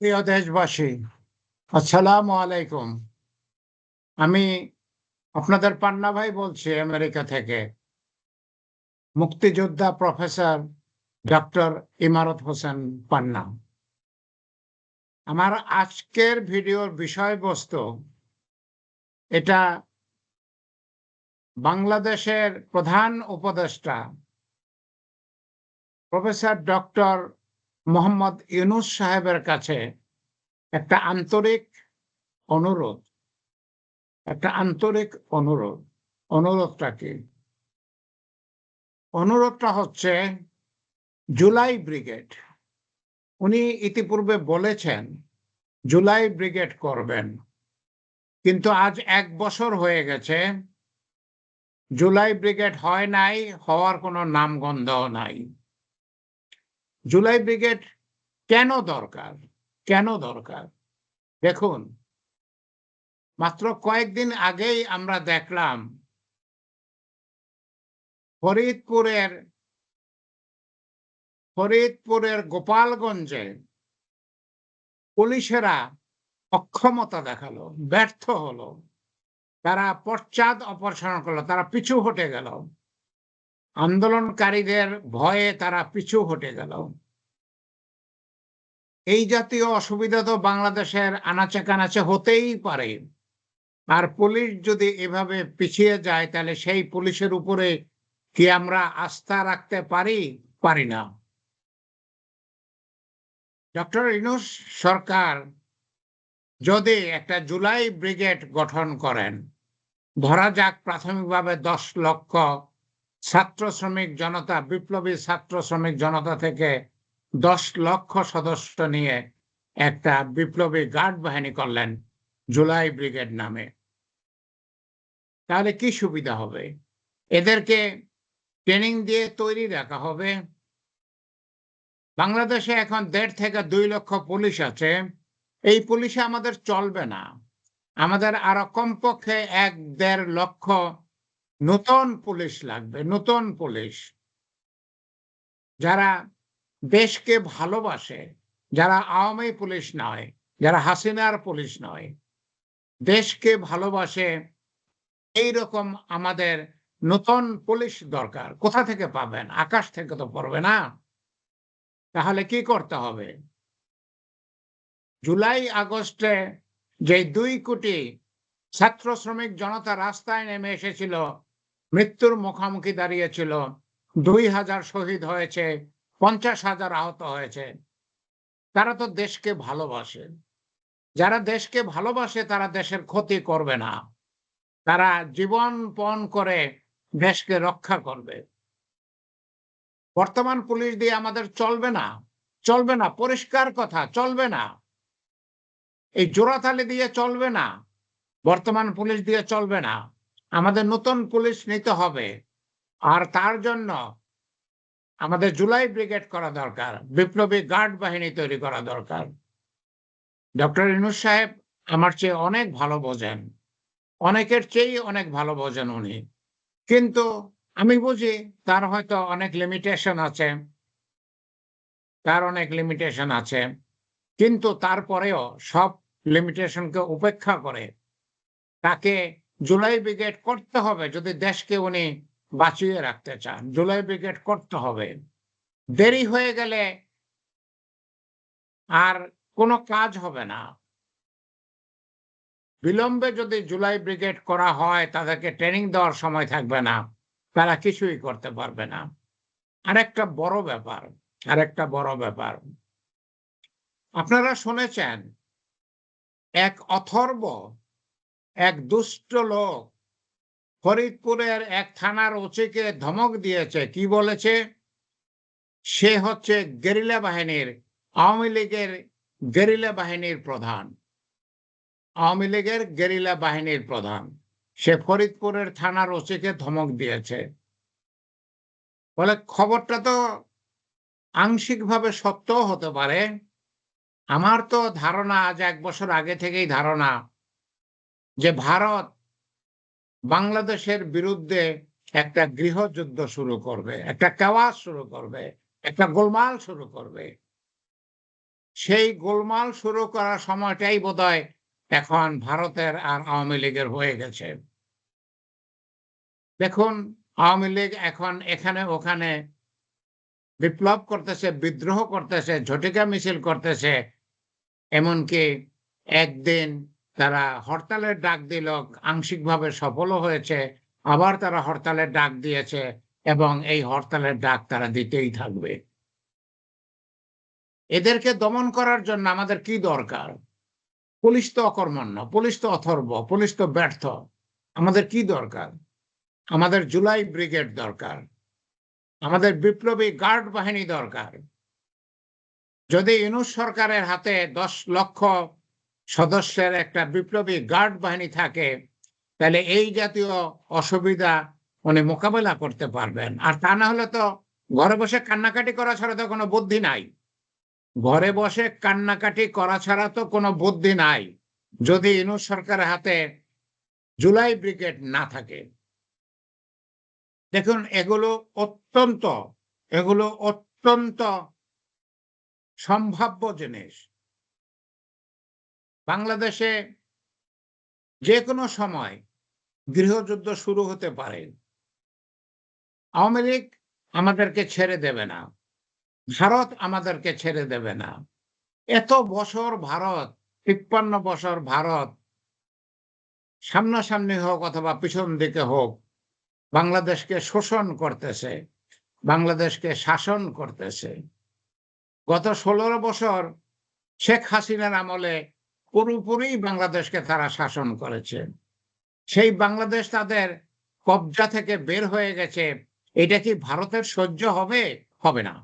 প্রিয় দেশবাসী, আসসালামু আলাইকুম। আমি আপনাদের পান্না ভাই বলছি আমেরিকা থেকে। মুক্তিযোদ্ধা প্রফেসর ডক্টর ইমারত হোসেন পান্না। আমার আজকের ভিডিওর বিষয়বস্তু এটা বাংলাদেশের প্রধান উপদেষ্টা প্রফেসর ডক্টর মোহাম্মদ ইউনূস সাহেবের কাছে একটা আন্তরিক অনুরোধ। অনুরোধটা কি? অনুরোধটা হচ্ছে জুলাই ব্রিগেড। উনি ইতিপূর্বে বলেছেন জুলাই ব্রিগেড করবেন, কিন্তু আজ 1 বছর হয়ে গেছে, জুলাই ব্রিগেড হয় নাই, হওয়ার কোনো নামগন্ধও নাই। জুলাই ব্রিগেড কেন দরকার? দেখুন, মাত্র কয়েকদিন আগেই আমরা দেখলাম ফরিদপুরের গোপালগঞ্জে পুলিশেরা অক্ষমতা দেখালো, ব্যর্থ হলো। তারা পশ্চাৎ অপসারণ করলো, তারা পিছু হটে গেল। আন্দোলনকারীদের ভয়ে তারা পিছু হটে গেল। এই জাতীয় অসুবিধা তো বাংলাদেশের আনাচে কানাচে হতেই পারে। আর পুলিশ যদি এভাবে পিছিয়ে যায়, তাহলে সেই পুলিশের উপরে কি আমরা আস্থা রাখতে পারি না। ডক্টর ইউনূস সরকার যদি একটা জুলাই ব্রিগেড গঠন করেন, ধরা যাক প্রাথমিকভাবে 10 লক্ষ ছাত্র শ্রমিক জনতা, বিপ্লবী ছাত্র শ্রমিক জনতা থেকে 10 লক্ষ সদস্য নিয়ে একটা বিপ্লবী গার্ড বাহিনী করলেন জুলাই ব্রিগেড নামে, তাহলে কি সুবিধা হবে? এদেরকে ট্রেনিং দিয়ে তৈরি রাখা হবে। বাংলাদেশে এখন 1.5 থেকে 2 লক্ষ পুলিশ আছে। এই পুলিশে আমাদের চলবে না। আমাদের আরো কমপক্ষে 1-1.5 লক্ষ নতুন পুলিশ লাগবে, নতুন পুলিশ, যারা দেশকে ভালোবাসে, যারা আওয়ামী পুলিশ নয়, যারা হাসিনার পুলিশ নয়, দেশকে ভালোবাসে। এইরকম আমাদের নতুন পুলিশ দরকার। কোথা থেকে পাবেন? আকাশ থেকে তো পড়বে না। তাহলে কি করতে হবে? জুলাই আগস্টে যে 2 কোটি ছাত্র শ্রমিক জনতা রাস্তায় নেমে এসেছিল, মৃত্যুর মুখোমুখি দাঁড়িয়েছিল, 2000 শহীদ হয়েছে, 50,000 আহত হয়েছে। তারা তো দেশকে ভালোবাসে। যারা দেশকে ভালোবাসে তারা দেশের ক্ষতি করবে না। তারা জীবন পণ করে দেশকে রক্ষা করবে। বর্তমান পুলিশ দিয়ে আমাদের চলবে না, পরিষ্কার কথা, চলবে না। এই জোড়াতালি দিয়ে চলবে না, বর্তমান পুলিশ দিয়ে চলবে না। আমাদের নতুন পুলিশ নিতে হবে। আর তার জন্য আমাদের জুলাই ব্রিগেড করা দরকার, বিপ্লবী গার্ড বাহিনী তৈরি করা দরকার। ডক্টর ইউনূস সাহেব আমার চেয়ে অনেক ভালো বোঝেন, অনেকের চেয়েই অনেক ভালো বোঝেন উনি। কিন্তু আমি বুঝি তার হয়তো অনেক লিমিটেশন আছে। কিন্তু তারপরেও সব লিমিটেশনকে উপেক্ষা করে তাকে জুলাই ব্রিগেড করতে হবে। যদি দেশকে উনি বাঁচিয়ে রাখতে চান, জুলাই ব্রিগেড করতে হবে। দেরি হয়ে গেলে আর কোনো কাজ হবে না। বিলম্বে যদি জুলাই ব্রিগেড করা হয়, তাদেরকে ট্রেনিং দেওয়ার সময় থাকবে না, তারা কিছুই করতে পারবে না। আরেকটা বড় ব্যাপার, আপনারা শুনেছেন এক দুষ্ট লোক ফরিদপুরের এক থানার ওসিকে ধমক দিয়েছে। কি বলেছে? সে হচ্ছে আওয়ামী লীগের গেরিলা বাহিনীর প্রধান। সে ফরিদপুরের থানার ওসিকে ধমক দিয়েছে। বলে খবরটা তো আংশিকভাবে সত্যও হতে পারে। আমার তো ধারণা, আজ 1 বছর আগে থেকেই ধারণা, যে ভারত বাংলাদেশের বিরুদ্ধে একটা গৃহযুদ্ধ শুরু করবে, একটা কাওয়াস শুরু করবে, একটা গোলমাল শুরু করবে। সেই গোলমাল শুরু করার সময়টাই বোধহয় এখন ভারতের আর আওয়ামী লীগের হয়ে গেছে। দেখুন, আওয়ামী লীগ এখন এখানে ওখানে বিপ্লব করতেছে, বিদ্রোহ করতেছে, ঝটিকা মিছিল করতেছে। এমনকি একদিন তারা হরতালের ডাক দিল, আংশিকভাবে সফলও হয়েছে। আবার তারা হরতালের ডাক দিয়েছে এবং এই হরতালের ডাক তারা দিতেই থাকবে। এদেরকে দমন করার জন্য আমাদের কি দরকার? পুলিশ তো অকর্মণ্য, পুলিশ তো অথর্ব, পুলিশ তো ব্যর্থ। আমাদের কি দরকার? আমাদের জুলাই ব্রিগেড দরকার। আমাদের বিপ্লবী গার্ড বাহিনী দরকার। যদি ইউনূস সরকারের হাতে ১০ লক্ষ সদস্যের একটা বিপ্লবী গার্ড বাহিনী থাকে, তাহলে এই জাতীয় অসুবিধা উনি মোকাবেলা করতে পারবেন। আর তা না হলে তো ঘরে বসে কান্নাকাটি করা ছাড়া তো কোনো বুদ্ধি নাই। ঘরে বসে কান্নাকাটি করা ছাড়া তো কোনো বুদ্ধি নাই। যদি ইউনূস সরকারের হাতে জুলাই ব্রিগেড না থাকে। দেখুন, এগুলো অত্যন্ত সম্ভাব্য জিনিস। বাংলাদেশে যেকোনো সময় গৃহযুদ্ধ শুরু হতে পারে। আওয়ামী লীগ আমাদেরকে ছেড়ে দেবে না। ভারত আমাদেরকে ছেড়ে দেবে না। এত বছর ভারত, ৫৩ বছর ভারত সামনাসামনি হোক অথবা পিছন দিকে হোক, বাংলাদেশকে শোষণ করতেছে, বাংলাদেশকে শাসন করতেছে। গত ১৬ বছর শেখ হাসিনার আমলে পুরোপুরি বাংলাদেশকে তারা শাসন করেছে। সেই বাংলাদেশ তাদের কব্জা থেকে বের হয়ে গেছে। এটা কি ভারতের সহ্য হবে? হবে না।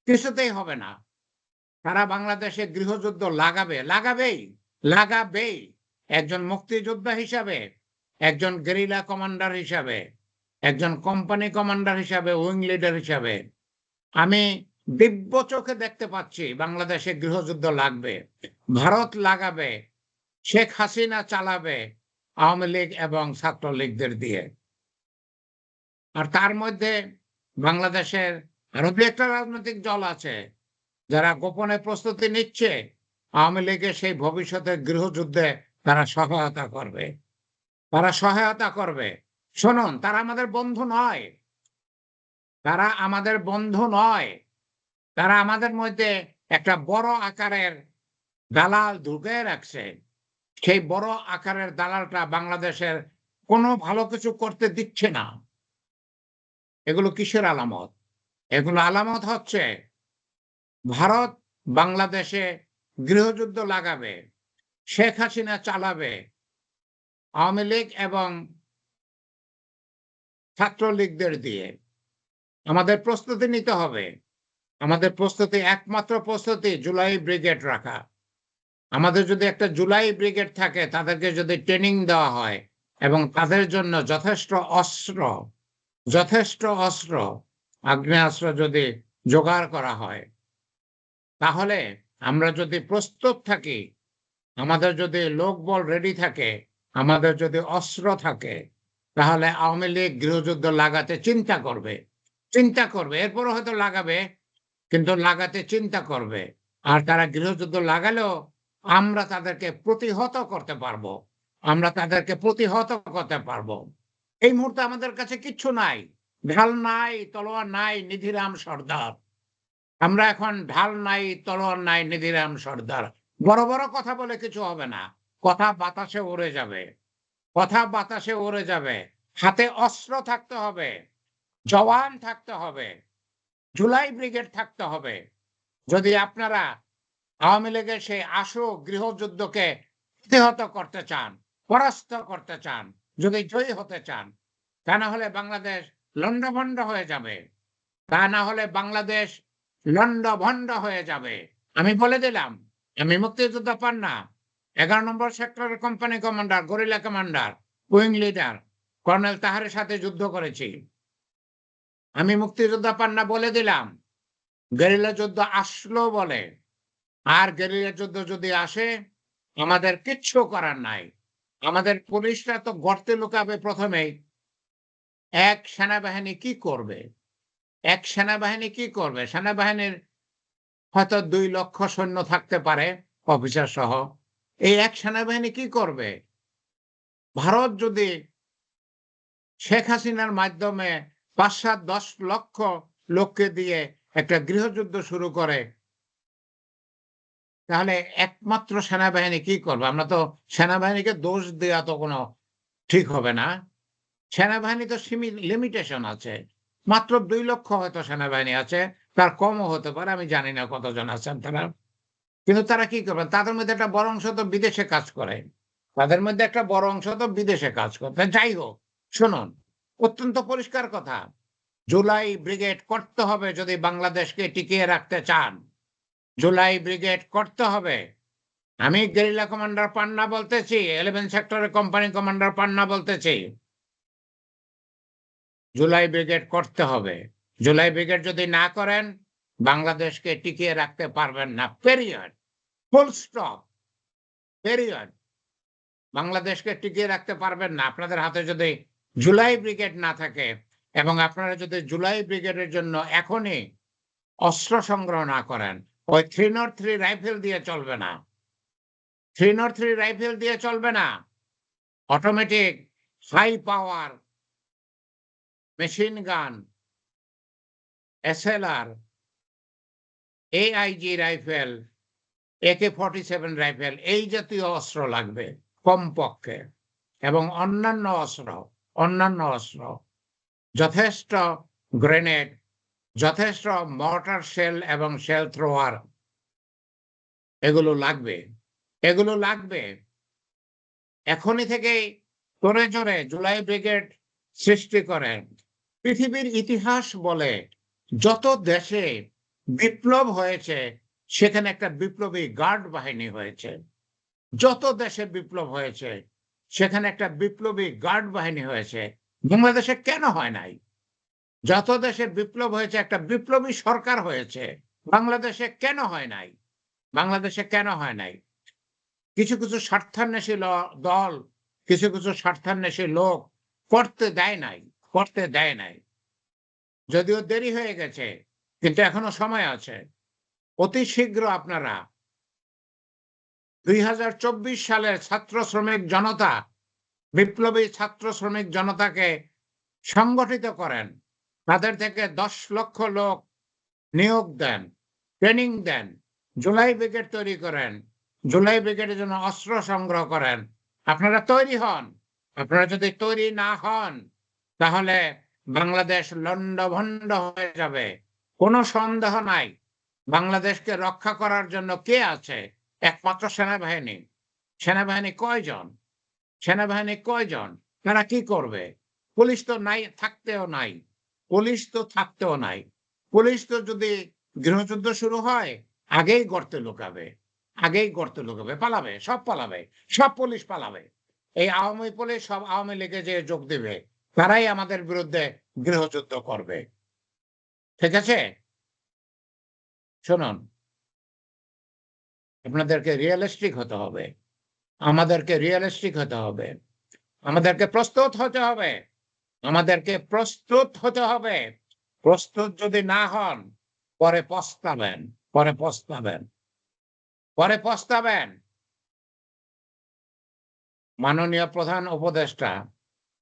কিছুতেই হবে না। তারা বাংলাদেশে গৃহযুদ্ধ লাগাবেই। একজন মুক্তিযোদ্ধা হিসাবে, একজন গেরিলা কমান্ডার হিসাবে, একজন কোম্পানি কমান্ডার হিসাবে, উইং লিডার হিসাবে আমি দিব্য চোখে দেখতে পাচ্ছি বাংলাদেশে গৃহযুদ্ধ লাগবে। ভারত লাগাবে, শেখ হাসিনা চালাবে আওয়ামী লীগ এবং ছাত্রলীগদের দিয়ে। আর তার মধ্যে বাংলাদেশের আরো ২-১টা রাজনৈতিক দল আছে যারা গোপনে প্রস্তুতি নিচ্ছে আওয়ামী লীগের সেই ভবিষ্যতের গৃহযুদ্ধে তারা সহায়তা করবে। তারা সহায়তা করবে। শুনুন, তারা আমাদের বন্ধু নয়। তারা আমাদের বন্ধু নয়। তারা আমাদের মধ্যে একটা বড় আকারের দালাল ঢুকিয়ে রাখছে। সেই বড় আকারের দালালটা বাংলাদেশের কোনো ভালো কিছু করতে দিচ্ছে না। এগুলো কিসের আলামত? এগুলো আলামত হচ্ছে ভারত বাংলাদেশে গৃহযুদ্ধ লাগাবে, শেখ হাসিনা চালাবে, আওয়ামী লীগ এবং ছাত্রলীগদের দিয়ে। আমাদের প্রস্তুতি নিতে হবে। আমাদের প্রস্তুতি, একমাত্র প্রস্তুতি জুলাই ব্রিগেড রাখা। আমাদের যদি একটা জুলাই ব্রিগেড থাকে, তাদেরকে যদি ট্রেনিং দেওয়া হয় এবং তাদের জন্য যথেষ্ট অস্ত্র, আগ্নেয়াস্ত্র যদি জোগাড় করা হয়, তাহলে আমরা যদি প্রস্তুত থাকি, আমাদের যদি লোকবল রেডি থাকে, আমাদের যদি অস্ত্র থাকে, তাহলে আওয়ামী লীগ গৃহযুদ্ধ লাগাতে চিন্তা করবে। এরপরও হয়তো লাগাবে, কিন্তু লাগাতে চিন্তা করবে। আর তারা গৃহযুদ্ধ লাগালেও আমরা তাদেরকে প্রতিহত করতে পারবো। এই মুহূর্তে আমাদের কাছে কিচ্ছু নাই। ঢাল নাই, তলোয়ার নাই, নিধিরাম সর্দার। আমরা এখন ঢাল নাই, তলোয়ার নাই, নিধিরাম সর্দার। বড় বড় কথা বলে কিছু হবে না। কথা বাতাসে উড়ে যাবে। হাতে অস্ত্র থাকতে হবে, জওয়ান থাকতে হবে, জুলাই ব্রিগেড থাকতে হবে। যদি আপনারা আওয়ামী লীগের সেই আশু গৃহযুদ্ধকে প্রতিহত করতে চান, পরাস্ত করতে চান, যদি জয়ী হতে চান, তা না হলে বাংলাদেশ লন্ডভন্ড হয়ে যাবে। আমি বলে দিলাম, আমি মুক্তিযোদ্ধা পান্না, ১১ নম্বর সেক্টরের company commander, guerrilla commander, wing leader colonel তাহারের সাথে যুদ্ধ করেছি। আমি মুক্তিযোদ্ধা পান্না বলে দিলাম, গেরিলা যুদ্ধ আসলো বলে, আর গেরিলা যুদ্ধ যদি আসে, আমাদের কিচ্ছু করার নাই। আমাদের পুলিশরা তো গর্তে লুকাবে প্রথমেই। সেনাবাহিনী কি করবে? সেনাবাহিনীর হয়তো 2 লক্ষ সৈন্য থাকতে পারে অফিসার সহ। এই এক সেনাবাহিনী কি করবে? ভারত যদি শেখ হাসিনার মাধ্যমে ৫-৭-১০ লক্ষ লোককে দিয়ে একটা গৃহযুদ্ধ শুরু করে, তাহলে একমাত্র সেনাবাহিনী কি করবে? আমরা তো সেনাবাহিনীকে দোষ দেয়া তো কোনো ঠিক হবে না। সেনাবাহিনী তো লিমিটেশন আছে। মাত্র ২ লক্ষ হয়তো সেনাবাহিনী আছে। তার কমও হতে পারে। আমি জানি না কতজন আছেন তারা। কিন্তু তারা কি করবে? তাদের মধ্যে একটা বড় অংশ তো বিদেশে কাজ করে। তাদের মধ্যে একটা বড় অংশ তো বিদেশে কাজ করে। তা যাই হোক, শুনুন, অত্যন্ত পরিষ্কার কথা। জুলাই ব্রিগেড করতে হবে যদি বাংলাদেশকে টিকিয়ে রাখতে চান। জুলাই ব্রিগেড করতে হবে। আমি গেরিলা কমান্ডার পান্না বলতেছি, 11 সেক্টরের কোম্পানি কমান্ডার পান্না বলতেছি। জুলাই ব্রিগেড করতে হবে। জুলাই ব্রিগেড যদি না করেন, বাংলাদেশকে টিকিয়ে রাখতে পারবেন না। পেরিয়ড। Full stop. পেরিয়ড। বাংলাদেশকে টিকিয়ে রাখতে পারবেন না। আপনাদের হাতে যদি জুলাই ব্রিগেড না থাকে এবং আপনারা যদি জুলাই ব্রিগেডের জন্য এখনই অস্ত্র সংগ্রহ না করেন, ওই 303 রাইফেল দিয়ে চলবে না। 303 রাইফেল দিয়ে চলবে না। Automatic high power machine gun, SLR, AIG rifle, AK-47 rifle এই জাতীয় অস্ত্র লাগবে কমপক্ষে, এবং অন্যান্য অস্ত্র, যথেষ্ট গ্রেনেড, যথেষ্ট মর্টার শেল এবং শেল থ্রোয়ার এগুলো লাগবে। এগুলো লাগবে। এখনই থেকেই জোরে, জোরে জুলাই ব্রিগেড সৃষ্টি করেন। পৃথিবীর ইতিহাস বলে যত দেশে বিপ্লব হয়েছে সেখানে একটা বিপ্লবী গার্ড বাহিনী হয়েছে। যত দেশে বিপ্লব হয়েছে সেখানে একটা বিপ্লবী গার্ড বাহিনী হয়েছে। বাংলাদেশে কেন হয় নাই? যত দেশে বিপ্লব হয়েছে একটা বিপ্লবী সরকার হয়েছে। বাংলাদেশে কেন হয় নাই? বাংলাদেশে কেন হয় নাই? কিছু, কিছু স্বার্থান্বেষী দল, কিছু, কিছু স্বার্থান্বেষী লোক করতে দেয় নাই, করতে দেয় নাই। যদিও দেরি হয়ে গেছে, কিন্তু এখনো সময় আছে। অতি শীঘ্র আপনারা ২০২৪ সালের ছাত্র শ্রমিক জনতা, বিপ্লবী ছাত্র শ্রমিক জনতাকে সংগঠিত করেন। তাদের থেকে ১০ লক্ষ লোক নিয়োগ দেন, ট্রেনিং দেন, জুলাই ব্রিগেড তৈরি করেন। জুলাই ব্রিগেডের জন্য অস্ত্র সংগ্রহ করেন। আপনারা তৈরি হন। আপনারা যদি তৈরি না হন, তাহলে বাংলাদেশ লন্ডভন্ড হয়ে যাবে। কোনো সন্দেহ নাই। বাংলাদেশকে রক্ষা করার জন্য কে আছে? একমাত্র সেনাবাহিনী। সেনাবাহিনী কয়জন? সেনাবাহিনী কয়জন? তারা কি করবে? পুলিশ তো নাই, থাকতেও নাই। পুলিশ তো থাকতেও নাই। পুলিশ তো যদি গৃহযুদ্ধ শুরু হয়, আগেই গর্তে লুকাবে। আগেই গর্তে লুকাবে, পালাবে, সব পালাবে। সব পুলিশ পালাবে। এই আওয়ামী পুলিশ সব আওয়ামী লীগে যেয়ে যোগ দিবে। তারাই আমাদের বিরুদ্ধে গৃহযুদ্ধ করবে। ঠিক আছে? শুনুন, আপনাদেরকে রিয়ালিস্টিক হতে হবে। আমাদেরকে রিয়ালিস্টিক হতে হবে। আমাদেরকে প্রস্তুত হতে হবে। আমাদেরকে প্রস্তুত হতে হবে। প্রস্তুত যদি না হন, পরে পস্তাবেন, পরে পস্তাবেন, পরে পস্তাবেন। মাননীয় প্রধান উপদেষ্টা,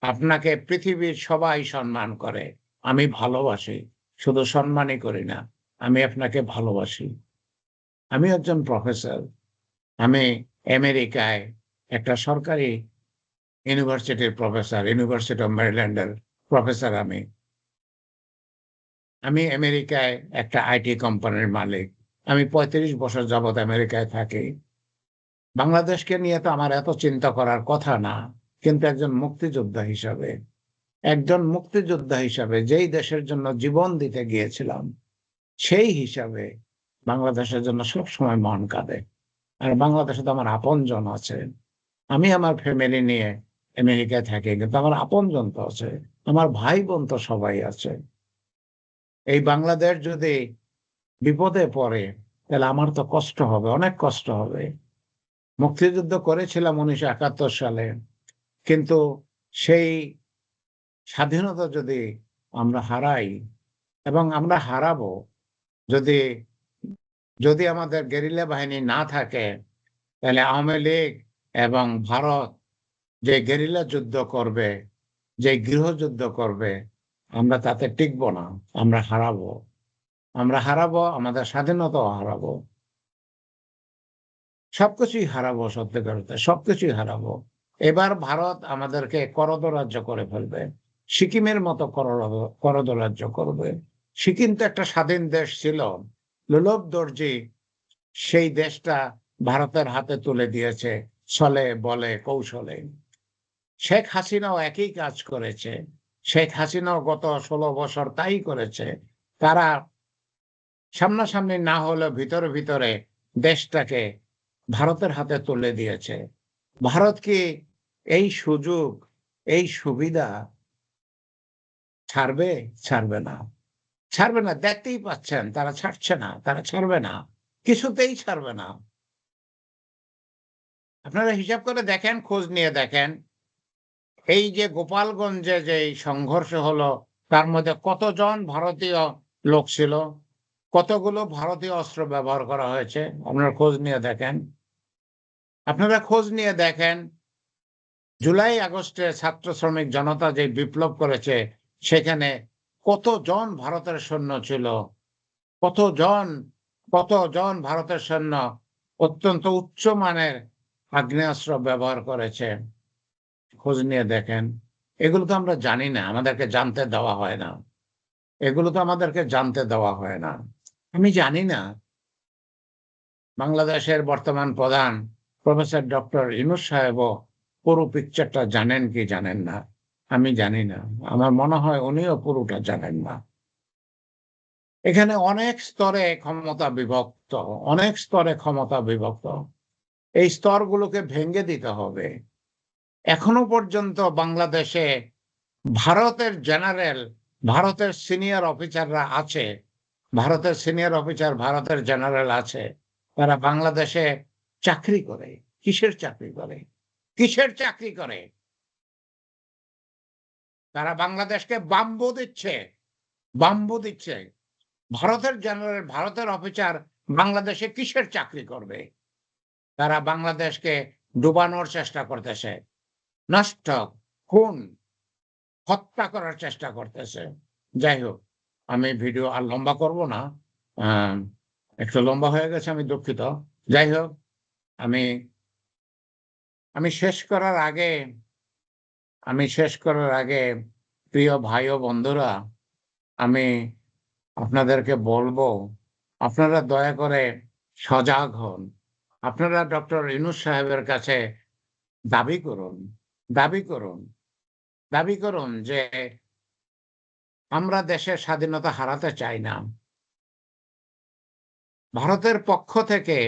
আপনাকে পৃথিবীর সবাই সম্মান করে। আমি ভালোবাসি। শুধু সম্মানই করি না, আমি আপনাকে ভালোবাসি। আমি একজন প্রফেসর। আমি আমেরিকায় একটা সরকারি ইউনিভার্সিটির প্রফেসর, ইউনিভার্সিটি অফ মেরিল্যান্ডের প্রফেসর আমি। আমি আমেরিকায় একটা আইটি কোম্পানির মালিক। আমি ৩৫ বছর যাবৎ আমেরিকায় থাকি। বাংলাদেশকে নিয়ে তো আমার এত চিন্তা করার কথা না। কিন্তু একজন মুক্তিযোদ্ধা হিসাবে যেই দেশের জন্য জীবন দিতে গিয়েছিলাম, সেই হিসাবে বাংলাদেশের জন্য সবসময় মন কাঁদে। আর বাংলাদেশে তো আমার আপনজন আছে। আমি আমার ফ্যামিলি নিয়ে আমেরিকায় থাকি, কিন্তু আমার আপনজন তো আছে। আমার ভাই-বোন তো সবাই আছে। এই বাংলাদেশ যদি বিপদে পড়ে, তাহলে আমার তো কষ্ট হবে, অনেক কষ্ট হবে। মুক্তিযুদ্ধ করেছিলাম ১৯৭১ সালে। কিন্তু সেই স্বাধীনতা যদি আমরা হারাই, এবং আমরা হারাবো যদি যদি আমাদের গেরিলা বাহিনী না থাকে, তাহলে আওয়ামী লীগ এবং ভারত যে গেরিলা যুদ্ধ করবে, যে গৃহযুদ্ধ করবে, আমরা তাতে টিকবো না। আমরা হারাবো। আমরা হারাবো, আমাদের স্বাধীনতাও হারাবো। সবকিছুই হারাবো, সত্যিকার অর্থে সবকিছুই হারাবো। এবার ভারত আমাদেরকে করদরাজ্য করে ফেলবে। সিকিমের মতো করদরাজ্য করবে। সিকিম তো একটা স্বাধীন দেশ ছিল। লোলক দর্জি সেই দেশটা ভারতের হাতে তুলে দিয়েছে ছলে বলে কৌশলে। শেখ হাসিনাও একই কাজ করেছে। শেখ হাসিনাও গত ১৬ বছর তাই করেছে। তারা সামনাসামনি না হলেও ভিতরে ভিতরে দেশটাকে ভারতের হাতে তুলে দিয়েছে। ভারত কি এই সুযোগ, এই সুবিধা ছাড়বে? ছাড়বে না। ছাড়বে না, দেখতেই পাচ্ছেন তারা ছাড়ছে না, তারা ছাড়বে না। কিছুতেই ছাড়বে না। আপনারা হিসাব করে দেখেন, খোঁজ নিয়ে দেখেন। এই যে গোপালগঞ্জে যে সংঘর্ষ হলো, তার মধ্যে কতজন ভারতীয় লোক ছিল? কতগুলো ভারতীয় অস্ত্র ব্যবহার করা হয়েছে? আপনারা খোঁজ নিয়ে দেখেন। আপনারা খোঁজ নিয়ে দেখেন, জুলাই আগস্টে ছাত্র শ্রমিক জনতা যে বিপ্লব করেছে, সেখানে কতজন ভারতের সৈন্য ছিল? কতজন, কতজন ভারতের সৈন্য অত্যন্ত উচ্চমানের আগ্নেয়াস্ত্র ব্যবহার করেছে? খোঁজ নিয়ে দেখেন। এগুলো তো আমরা জানি না, আমাদেরকে জানতে দেওয়া হয় না। এগুলো তো আমাদেরকে জানতে দেওয়া হয় না। আমি জানি না বাংলাদেশের বর্তমান প্রধান প্রফেসর ডক্টর ইউনূস সাহেবও পুরো পিকচারটা জানেন কি জানেন না। আমি জানি না। আমার মনে হয় উনিও পুরোটা জানেন না। এখানে অনেক স্তরে ক্ষমতা বিভক্ত, অনেক স্তরে ক্ষমতা বিভক্ত। এই স্তরগুলোকে ভেঙে দিতে হবে। এখনো পর্যন্ত বাংলাদেশে ভারতের জেনারেল, ভারতের সিনিয়র অফিসাররা আছে। ভারতের সিনিয়র অফিসার, ভারতের জেনারেল আছে। তারা বাংলাদেশে চাকরি করে। কিসের চাকরি করে? কিসের চাকরি করে? তারা বাংলাদেশকে বাম্বু দিচ্ছে, বাম্বু দিচ্ছে। ভারতের জেনারেল, ভারতের অফিসার বাংলাদেশে কিসের চাকরি করবে? তারা বাংলাদেশকে ডুবানোর চেষ্টা করতেছে। নষ্ট, খুন, হত্যা করার চেষ্টা করতেছে। যাই হোক, আমি ভিডিও আর লম্বা করব না। আ একটু লম্বা হয়ে গেছে, আমি দুঃখিত। যাই হোক, আমি আমি শেষ করার আগে আমি শেষ করার আগে প্রিয় ভাই ও বন্ধুরা, আমি আপনাদেরকে বলবো, আপনারা দয়া করে সজাগ হন। আপনারা ডক্টর ইউনূস সাহেবের কাছে দাবি করুন, দাবি করুন, দাবি করুন যে আমরা দেশের স্বাধীনতা হারাতে চাই না। ভারতের পক্ষ থেকে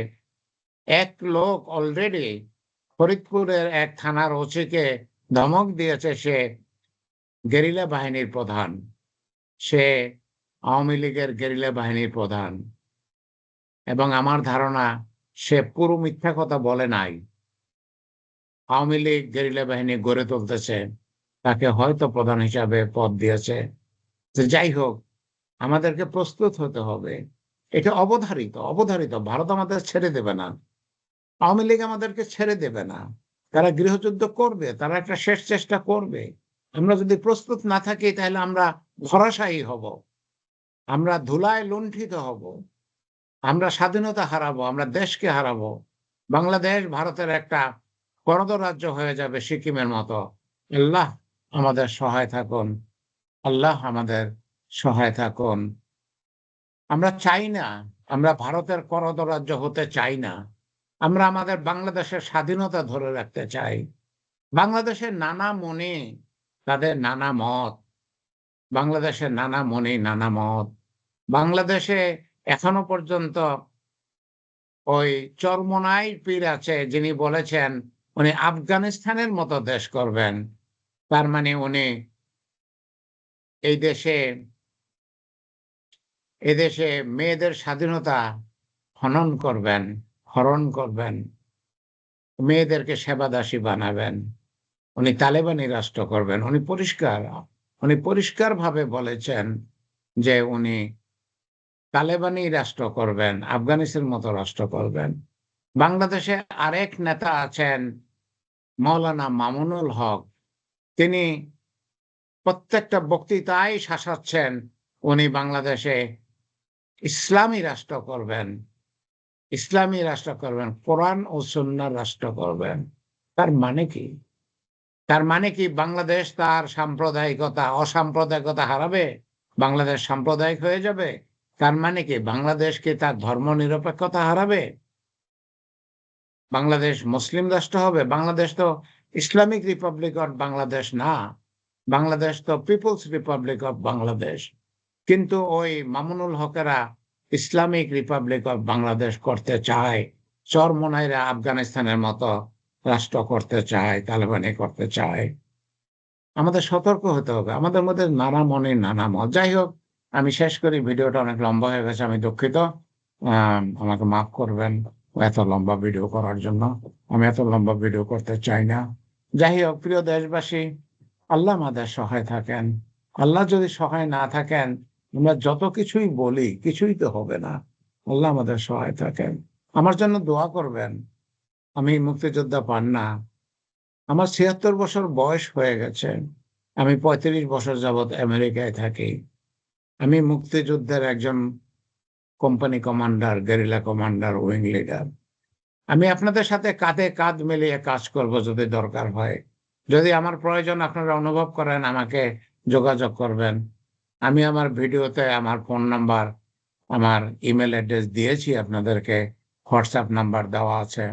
এক লোক অলরেডি ফরিদপুরের এক থানার ওসিকে ধমক দিয়েছে, সে গেরিলা বাহিনীর প্রধান। সে আওয়ামী লীগের গেরিলা বাহিনীর প্রধান। এবং আমার ধারণা সে পুরো মিথ্যা কথা বলে নাই। আওয়ামী লীগ গেরিলা বাহিনী গড়ে তুলতেছে। তাকে হয়তো প্রধান হিসাবে পদ দিয়েছে। তো যাই হোক, আমাদেরকে প্রস্তুত হতে হবে। এটা অবধারিত, অবধারিত। ভারত আমাদের ছেড়ে দেবে না। আওয়ামী লীগ আমাদেরকে ছেড়ে দেবে না। তারা গৃহযুদ্ধ করবে, তারা একটা শেষ চেষ্টা করবে। আমরা যদি প্রস্তুত না থাকি, তাহলে আমরা ধরাশায়ী হব। আমরা ধুলায় লুণ্ঠিত হব। আমরা স্বাধীনতা হারাবো, আমরা দেশকে হারাবো। বাংলাদেশ ভারতের একটা করদরাজ্য হয়ে যাবে সিকিমের মতো। আল্লাহ আমাদের সহায় থাকুন। আল্লাহ আমাদের সহায় থাকুন। আমরা চাই না, আমরা ভারতের করদরাজ্য হতে চাই না। আমরা আমাদের বাংলাদেশের স্বাধীনতা ধরে রাখতে চাই। বাংলাদেশের নানা মনে তাদের নানা মত। বাংলাদেশের নানা মনে নানা মত। বাংলাদেশে এখনো পর্যন্ত ওই চরমোনাই পীর আছে, যিনি বলেছেন উনি আফগানিস্তানের মতো দেশ করবেন। তার মানে উনি এই দেশে এদেশে মেয়েদের স্বাধীনতা হনন করবেন, হরণ করবেন। মেয়েদেরকে সেবাদাসী বানাবেন। উনি তালেবানি রাষ্ট্র করবেন। উনি পরিষ্কারভাবে বলেছেন যে উনি তালেবানি রাষ্ট্র করবেন, আফগানিস্তানের মতো রাষ্ট্র করবেন। বাংলাদেশে আরেক নেতা আছেন মাওলানা মামুনুল হক। তিনি প্রত্যেকটা বক্তৃতায় শাসাচ্ছেন উনি বাংলাদেশে ইসলামী রাষ্ট্র করবেন, ইসলামী রাষ্ট্র করবেন, কোরআন ও সুন্নাহর রাষ্ট্র করবেন। তার মানে কি? তার মানে কি বাংলাদেশ তার সাম্প্রদায়িকতা, অসাম্প্রদায়িকতা হারাবে? বাংলাদেশ সাম্প্রদায়িক হয়ে যাবে? তার মানে কি বাংলাদেশ কি তার ধর্মনিরপেক্ষতা হারাবে? বাংলাদেশ মুসলিম রাষ্ট্র হবে? বাংলাদেশ তো ইসলামিক রিপাবলিক অফ বাংলাদেশ না। বাংলাদেশ তো পিপলস রিপাবলিক অফ বাংলাদেশ। কিন্তু ওই মামুনুল হকেরা ইসলামিক রিপাবলিক অফ বাংলাদেশ করতে চায়। চরমোনাইরা আফগানিস্তানের মতো রাষ্ট্র করতে চায়, তালেবানি করতে চায়। আমাদের সতর্ক হতে হবে। আমাদের মধ্যে নানা মনে নানা মত। যাই হোক, আমি শেষ করি। ভিডিওটা অনেক লম্বা হয়ে গেছে। আমি দুঃখিত। আমাকে মাফ করবেন এত লম্বা ভিডিও করার জন্য। আমি এত লম্বা ভিডিও করতে চাই না। যাই হোক, প্রিয় দেশবাসী, আল্লাহ আমাদের সহায় থাকেন। আল্লাহ যদি সহায় না থাকেন, আমরা যত কিছুই বলি, কিছুই তো হবে না। আল্লাহ আমাদের সহায় থাকেন। আমার জন্য দোয়া করবেন। আমি মুক্তিযোদ্ধা পান না। আমার ৭৬ বছর বয়স হয়ে গেছে। আমি ৩৫ বছর যাবৎ আমেরিকায় থাকি। আমি মুক্তিযুদ্ধের একজন company commander, guerrilla commander, wing leader. আমি আপনাদের সাথে কাঁধে কাঁধ মিলিয়ে কাজ করব যদি দরকার হয়। যদি আমার প্রয়োজন আপনারা অনুভব করেন, আমাকে যোগাযোগ করবেন। আমি আমার ভিডিওতে আমার ফোন নাম্বার, আমার ইমেইল অ্যাড্রেস দিয়েছি আপনাদেরকে। হোয়াটসঅ্যাপ নাম্বার দেওয়া আছে।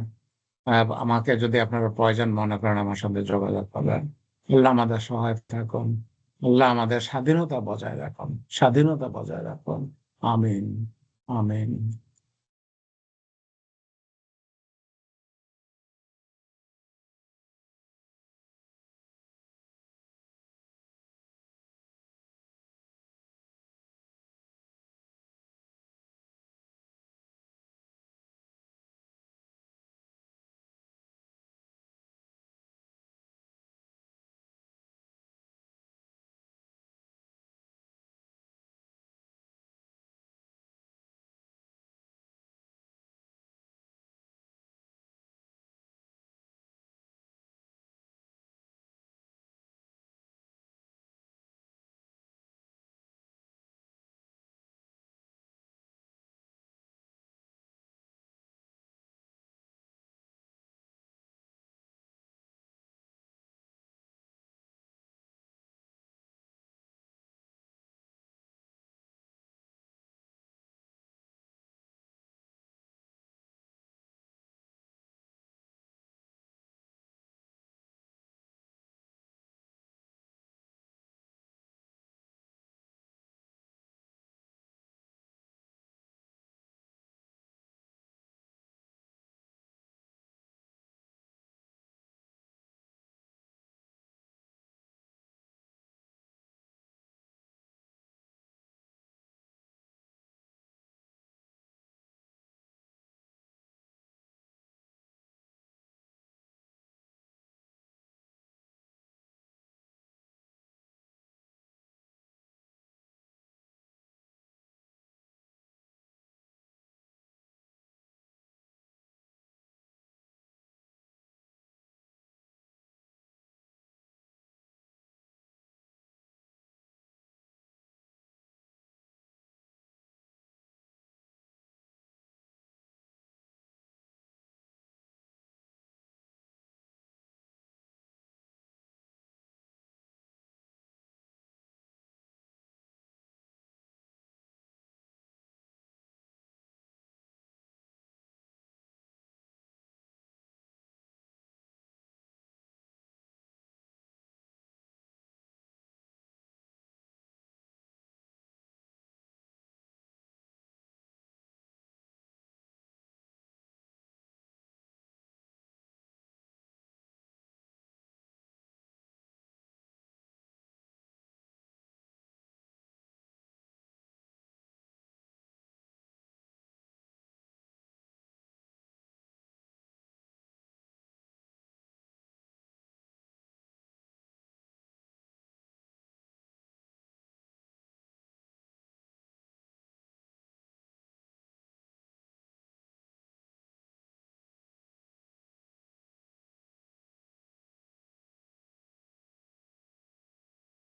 আমাকে যদি আপনারা প্রয়োজন মনে করেন, আমার সাথে যোগাযোগ করবেন। আল্লাহ আমাদের সহায় থাকুন। আল্লাহ আমাদের স্বাধীনতা বজায় রাখুন। স্বাধীনতা বজায় রাখুন। আমিন, আমিন।